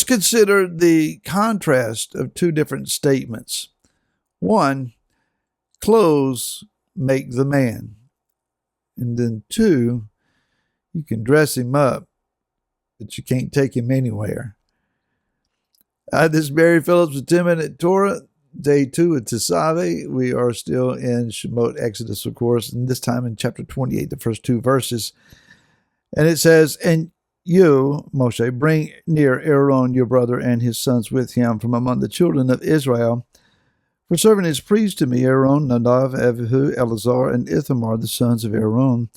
Let's consider the contrast of two different statements. One, clothes make the man. And then two, you can dress him up, but you can't take him anywhere. This is Barry Phillips with 10 Minute Torah, day 2 of Tetzaveh. We are still in Shemot, Exodus, of course, and this time in chapter 28, the first 2 verses. And it says, "And you, Moshe, bring near Aaron your brother and his sons with him from among the children of Israel. For serving as priests to me, Aaron, Nadav, Avihu, Eleazar, and Ithamar, the sons of Aaron.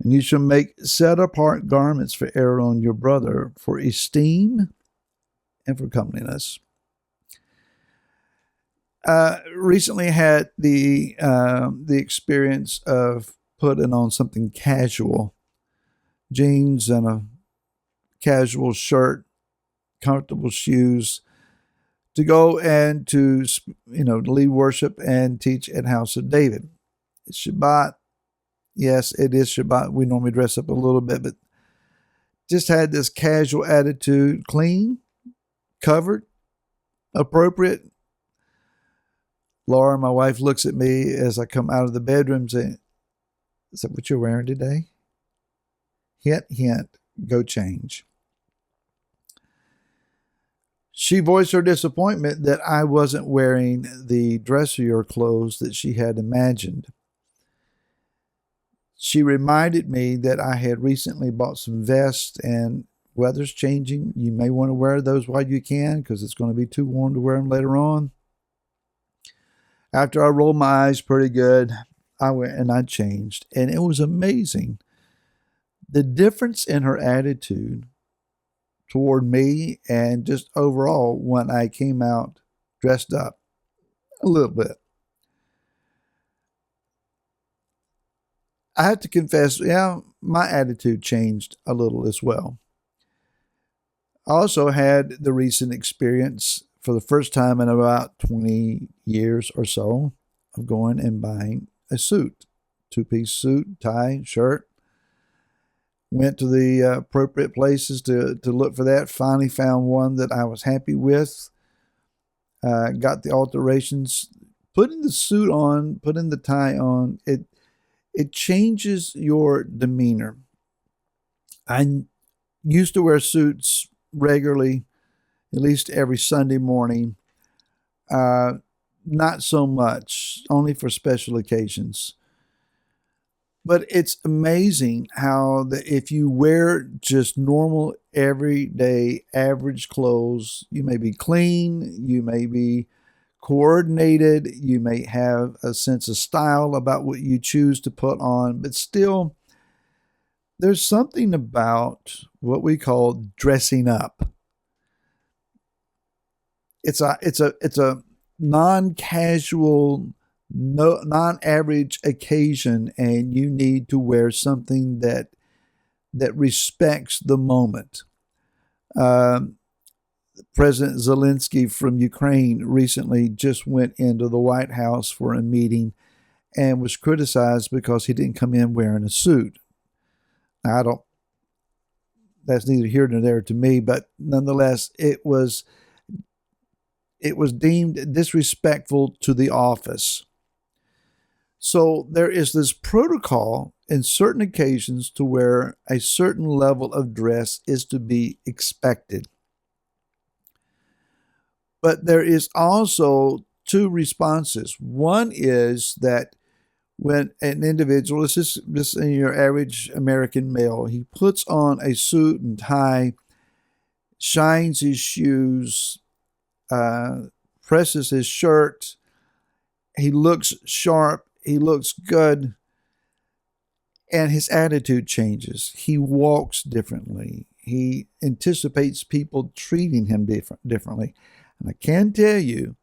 And you shall make set-apart garments for Aaron your brother, for esteem and for comeliness." Recently had the experience of putting on something casual, jeans and a casual shirt, comfortable shoes, to go and to lead worship and teach at House of David. It's Shabbat. Yes, it is Shabbat. We normally dress up a little bit, but just had this casual attitude, clean, covered, appropriate. Laura, my wife, looks at me as I come out of the bedroom saying, "Is that what you're wearing today?" Hint, hint, go change. She voiced her disappointment that I wasn't wearing the dressier clothes that she had imagined. She reminded me that I had recently bought some vests, and weather's changing. You may want to wear those while you can because it's going to be too warm to wear them later on. After I rolled my eyes pretty good, I went and I changed, and it was amazing. The difference in her attitude toward me and just overall when I came out dressed up a little bit. I have to confess, my attitude changed a little as well. I also had the recent experience for the first time in about 20 years or so of going and buying a suit, 2-piece suit, tie, shirt. Went to the appropriate places to look for that. Finally found one that I was happy with. Got the alterations. Putting the suit on, putting the tie on, it changes your demeanor. I used to wear suits regularly, at least every Sunday morning. Not so much, only for special occasions. But it's amazing how if you wear just normal, everyday, average clothes, you may be clean, you may be coordinated, you may have a sense of style about what you choose to put on, but still, there's something about what we call dressing up. It's a non-casual, non-average occasion, and you need to wear something that respects the moment. President Zelensky from Ukraine recently just went into the White House for a meeting and was criticized because he didn't come in wearing a suit. Now, that's neither here nor there to me, but nonetheless, it was deemed disrespectful to the office. So there is this protocol in certain occasions to where a certain level of dress is to be expected. But there is also 2 responses. One is that when an individual, this is your average American male, he puts on a suit and tie, shines his shoes, presses his shirt, he looks sharp, he looks good, and his attitude changes. He walks differently. He anticipates people treating him differently. And I can tell you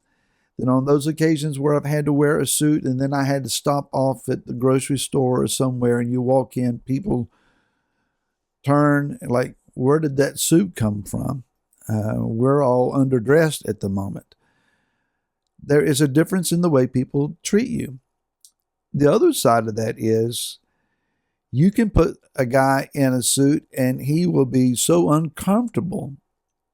that on those occasions where I've had to wear a suit and then I had to stop off at the grocery store or somewhere and you walk in, people turn like, where did that suit come from? We're all underdressed at the moment. There is a difference in the way people treat you. The other side of that is you can put a guy in a suit and he will be so uncomfortable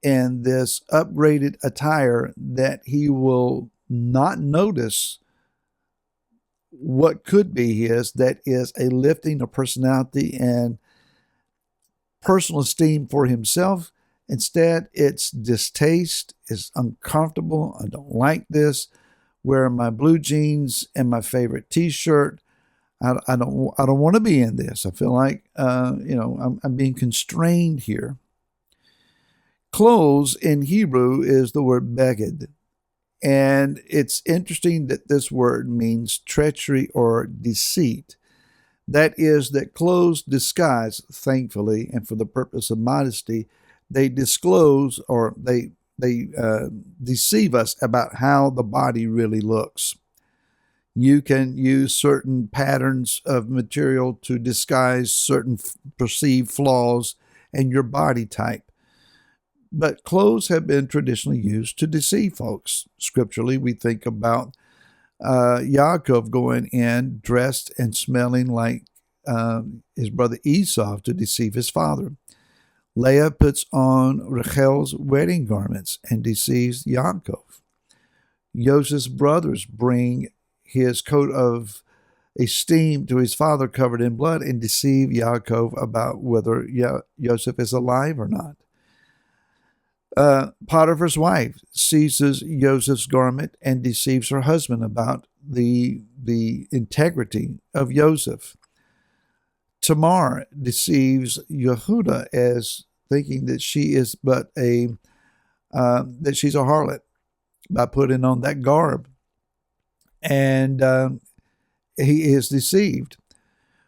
in this upgraded attire that he will not notice what could be his, that is a lifting of personality and personal esteem for himself. Instead, it's distaste, it's uncomfortable, I don't like this, wearing my blue jeans and my favorite t-shirt. I don't want to be in this. I feel like I'm being constrained here. Clothes in Hebrew is the word beged. And it's interesting that this word means treachery or deceit. That is, that clothes disguise, thankfully, and for the purpose of modesty, they disclose or they deceive us about how the body really looks. You can use certain patterns of material to disguise certain perceived flaws in your body type. But clothes have been traditionally used to deceive folks. Scripturally, we think about Yaakov going in dressed and smelling like his brother Esau to deceive his father. Leah puts on Rachel's wedding garments and deceives Yaakov. Joseph's brothers bring his coat of esteem to his father covered in blood and deceive Yaakov about whether Joseph is alive or not. Potiphar's wife seizes Joseph's garment and deceives her husband about the integrity of Joseph. Tamar deceives Yehuda as thinking that she is that she's a harlot by putting on that garb, and he is deceived.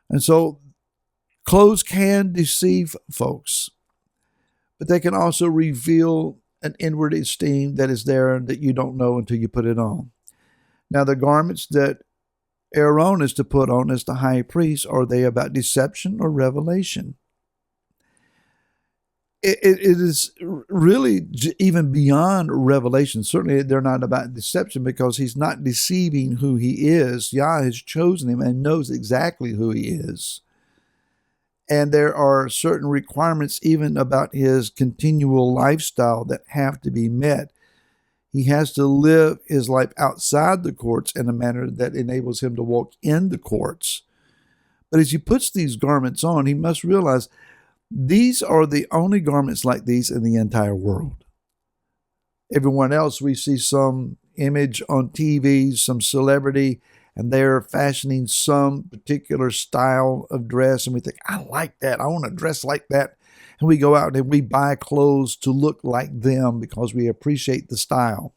And so clothes can deceive folks, but they can also reveal an inward esteem that is there that you don't know until you put it on. Now, the garments that Aaron is to put on as the high priest, are they about deception or revelation? It is really even beyond revelation. Certainly, they're not about deception because he's not deceiving who he is. Yah has chosen him and knows exactly who he is. And there are certain requirements even about his continual lifestyle that have to be met. He has to live his life outside the courts in a manner that enables him to walk in the courts. But as he puts these garments on, he must realize these are the only garments like these in the entire world. Everyone else, we see some image on TV, some celebrity, and they're fashioning some particular style of dress, and we think, I like that, I want to dress like that. And we go out and we buy clothes to look like them because we appreciate the style.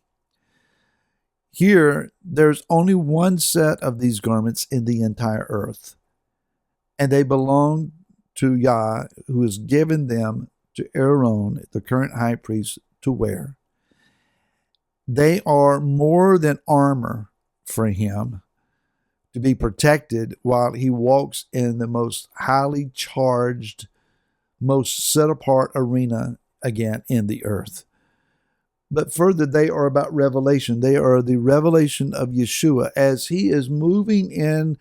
Here, there's only one set of these garments in the entire earth, and they belong to Yah, who has given them to Aaron, the current high priest, to wear. They are more than armor for him to be protected while he walks in the most highly charged, most set-apart arena again in the earth. But further, they are about revelation. They are the revelation of Yeshua as he is moving in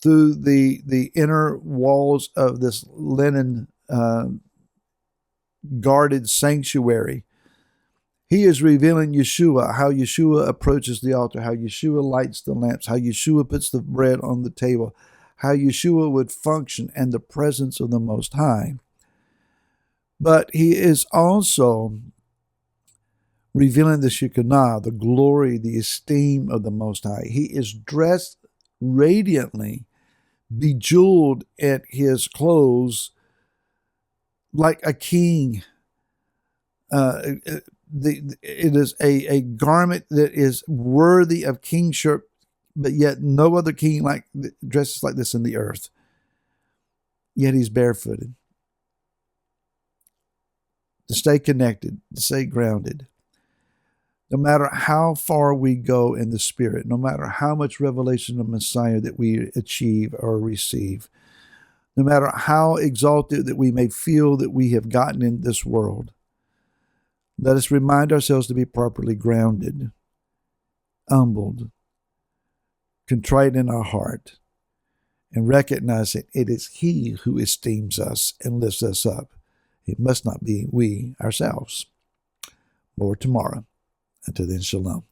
through the inner walls of this linen guarded sanctuary. He is revealing Yeshua, how Yeshua approaches the altar, how Yeshua lights the lamps, how Yeshua puts the bread on the table, how Yeshua would function in the presence of the Most High. But he is also revealing the Shekinah, the glory, the esteem of the Most High. He is dressed radiantly, bejeweled in his clothes like a king. It is a garment that is worthy of kingship, but yet no other king dresses like this in the earth. Yet he's barefooted. To stay connected, to stay grounded. No matter how far we go in the Spirit, no matter how much revelation of Messiah that we achieve or receive, no matter how exalted that we may feel that we have gotten in this world, let us remind ourselves to be properly grounded, humbled, contrite in our heart, and recognize that it is He who esteems us and lifts us up. It must not be we ourselves. More tomorrow. Until then, shalom.